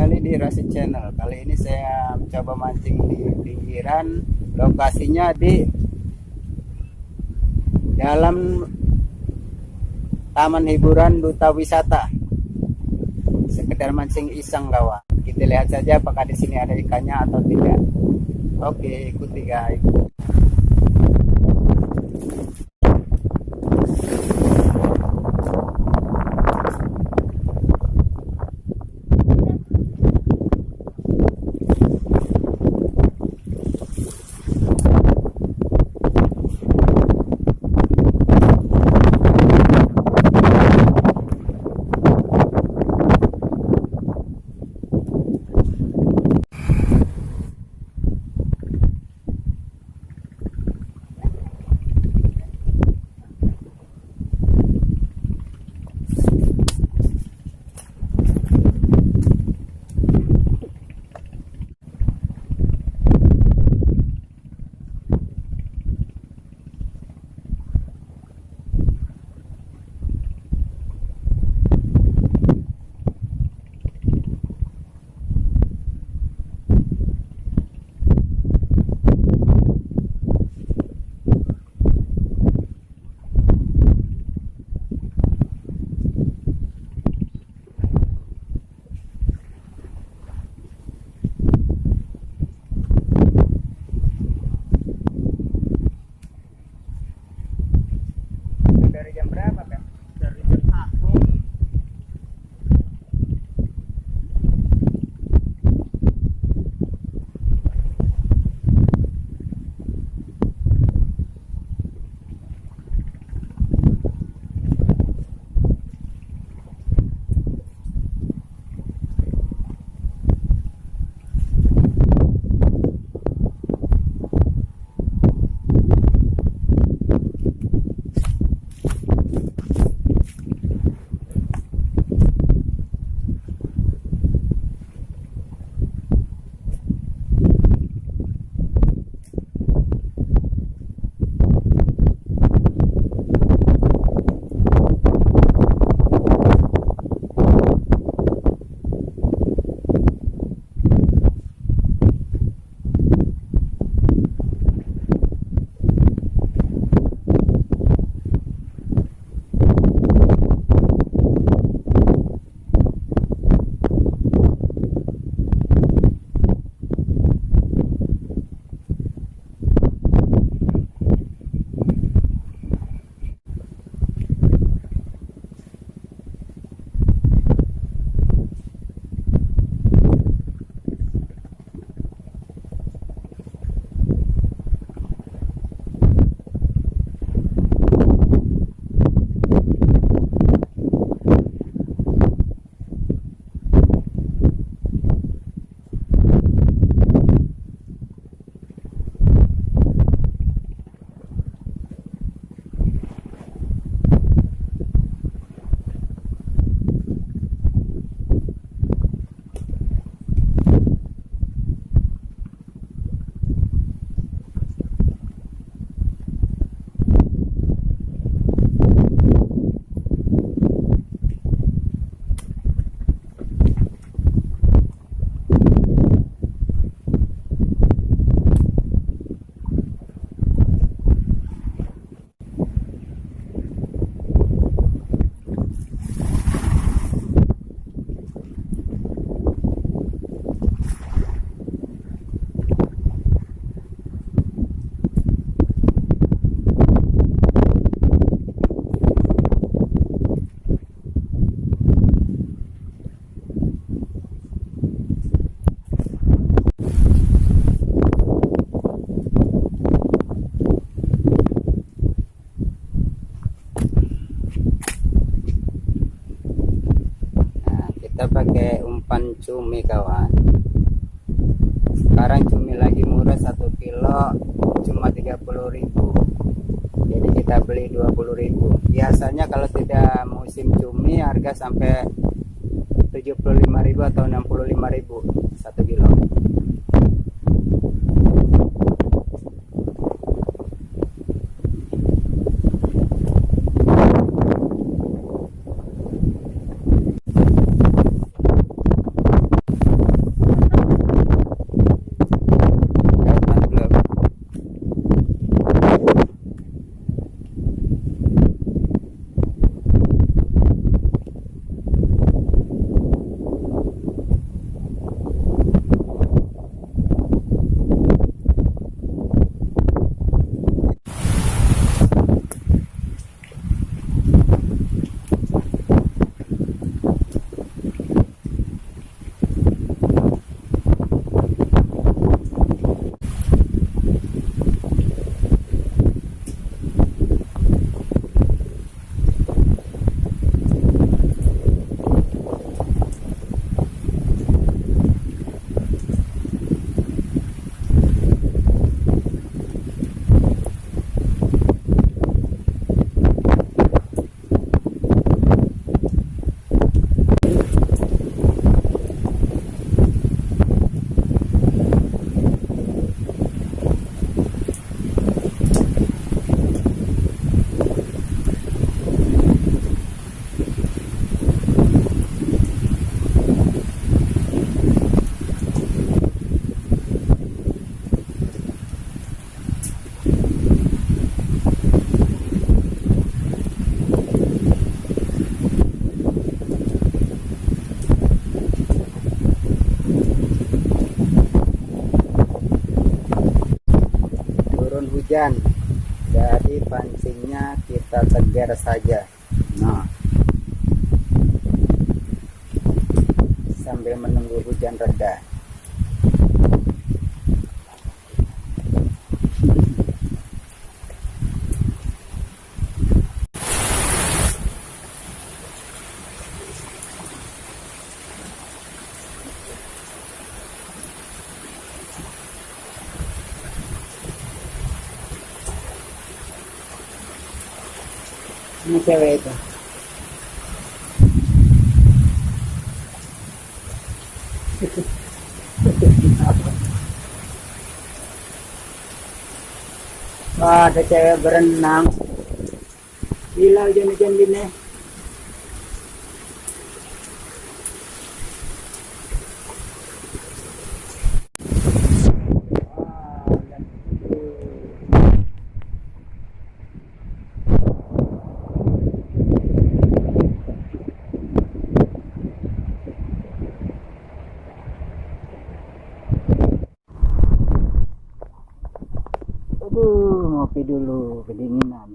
kembali di Rasid Channel. Kali ini saya mencoba mancing di pinggiran. Lokasinya di dalam Taman Hiburan Duta Wisata. Sekedar mancing iseng kawan. Kita lihat saja apakah di sini ada ikannya atau tidak. Oke, ikuti guys. Dari jam berapa, Kak? Dari jam 1. Kita pakai umpan cumi kawan. Sekarang cumi lagi murah, 1 kilo cuma 30.000. Jadi kita beli 20.000. Biasanya kalau tidak musim cumi harga sampai 75.000 atau 65.000 1 kilo. hujan, jadi pancingnya kita tegar saja. Nah, sambil menunggu hujan reda. Ini cewek itu. Wah, ada cewek berenang. Gila hujan-hujan gini. Aduh, ngopi dulu, kedinginan.